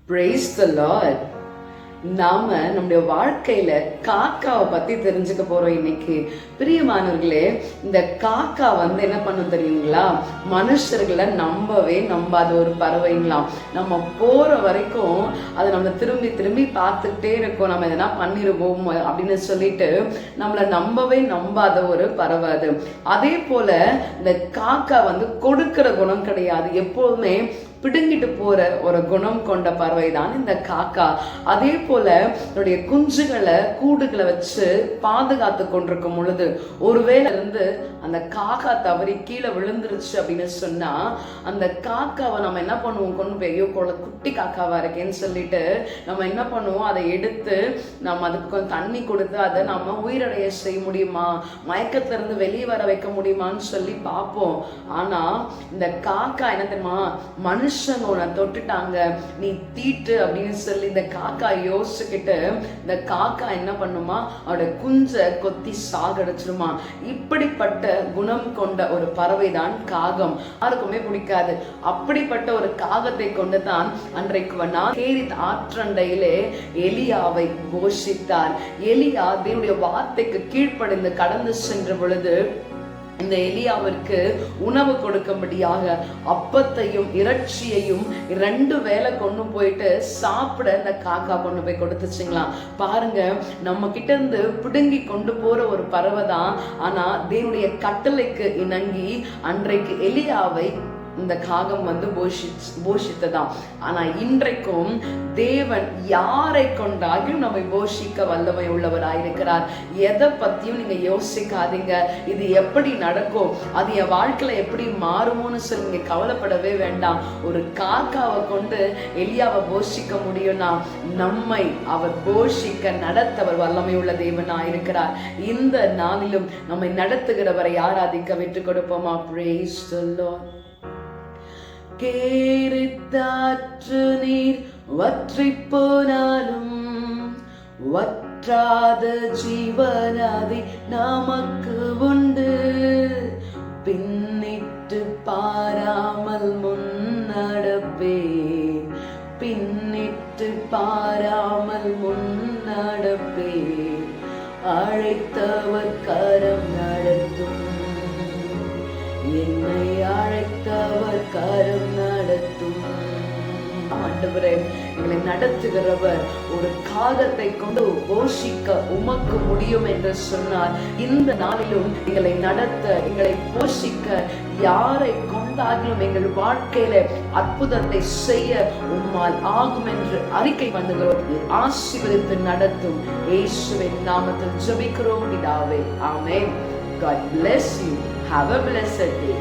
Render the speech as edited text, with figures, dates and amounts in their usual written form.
Praise the Lord. நாம நம்முடைய வாழ்க்கையில காக்காவை பத்தி தெரிஞ்சுக்க போறோம் இன்னைக்கு. பிரியமானவர்களே, இந்த காக்கா என்ன பண்ணும் தெரியுங்களா? மனுஷர்களை நம்பவே நம்பாத ஒரு பறவைங்களாம். நம்ம போற வரைக்கும் அதை நம்ம திரும்பி திரும்பி பார்த்துக்கிட்டே இருக்கோம், நம்ம எதனா பண்ணிருவோம் அப்படின்னு சொல்லிட்டு நம்மளை நம்பவே நம்பாத ஒரு பறவை அது. அதே போல இந்த காக்கா கொடுக்கிற குணம் கிடையாது, எப்போதுமே பிடுங்கிட்டு போற ஒரு குணம் கொண்ட பறவை தான் இந்த காக்கா. அதே போல என்னுடைய குஞ்சுகளை கூடுகளை வச்சு பாதுகாத்து கொண்டிருக்கும் பொழுது ஒருவேளை அந்த காக்கா தவறி கீழே விழுந்துருச்சு அப்படின்னு சொன்னா அந்த காக்காவை நம்ம என்ன பண்ணுவோம், கொண்டு போய் ஐயோ குட்டி காக்காவா இருக்கேன்னு சொல்லிட்டு நம்ம என்ன பண்ணுவோம், அதை எடுத்து நம்ம அதுக்கு கொஞ்சம் தண்ணி கொடுத்து அதை நம்ம உயிரடைய செய்ய முடியுமா, மயக்கத்துல இருந்து வெளியே வர வைக்க முடியுமான்னு சொல்லி பார்ப்போம். ஆனா இந்த காக்கா என்ன தெரியுமா, மனுஷங்க உன்னை தொட்டுட்டாங்க நீ தீட்டு அப்படின்னு சொல்லி இந்த காக்கா யோசிச்சுக்கிட்டு இந்த காக்கா என்ன பண்ணுமா, அவட குஞ்ச கொத்தி சாகடிச்சிருமா. இப்படிப்பட்ட குணம் கொண்ட ஒரு பறவை தான் காகம். யாருக்குமே பிடிக்காது. அப்படிப்பட்ட ஒரு காகத்தை கொண்டுதான் அன்றைக்கு கேரித் ஆற்றண்டையிலே எலியாவை போஷித்தார். எலியா தேவனுடைய வார்த்தைக்கு கீழ்ப்படிந்து கடந்து சென்ற பொழுது இந்த எலியாவிற்கு உணவு கொடுக்கும்படியாக அப்பத்தையும் இறைச்சியையும் 2 வேளை கொண்டு போயிட்டு சாப்பிட இந்த காக்கா கொண்டு போய் கொடுத்துச்சுங்களாம். பாருங்க, நம்ம கிட்ட இருந்து பிடுங்கி கொண்டு போற ஒரு பறவை தான். ஆனா தேவனுடைய கட்டளைக்கு இணங்கி அன்றைக்கு எலியாவை இந்த காகம் போஷித்ததாம். ஆனா இன்றைக்கும் தேவன் யாரை கொண்டாகியும் நம்மை போஷிக்க வல்லமை உள்ளவராயிருக்கிறார். எதை பத்தியும் நீங்க யோசிக்காதீங்க, இது எப்படி நடக்கும், அது என் வாழ்க்கையில எப்படி மாறுமோன்னு சொல்லி நீங்க கவலைப்படவே வேண்டாம். ஒரு காக்காவை கொண்டு எலியாவை போஷிக்க முடியும்னா நம்மை அவர் போஷிக்க நடத்தவர் வல்லமை உள்ள தேவனாயிருக்கிறார். இந்த நாளிலும் நம்மை நடத்துகிறவரை ஆராதிக்க விட்டு கொடுப்போமா? Praise the Lord. கேரித்தாற்று நீர் வற்றி போனாலும் வற்றாத ஜீவனாதி நமக்கு உண்டு. பின்னிட்டு பாராமல் முன்னடப்பேன், பின்னிட்டு பாராமல் முன்னடப்பேன். அழைத்தவர் கரம் நடத்தும், என்னை அழைத்தவர் கரம் நடத்தும். ஆண்டவரே, எங்களை நடத்துகிறவர் ஒரு காகத்தை கொண்டு போஷிக்க உமக்கு முடியும் என்று சொன்னார். இந்த நாளிலும் எங்களை நடத்த, எங்களை போஷிக்க யாரை கொண்டாகிலும் எங்கள் வாழ்க்கையில அற்புதத்தை செய்ய உம்மால் ஆகும் என்று அறிக்கை பண்ணுகிறோம். ஆசீர்வதித்து நடத்தும் இயேசுவின் நாமத்தில் ஜெபிக்கிறோம் பிதாவே. ஆமென். God bless you. Have a blessed day.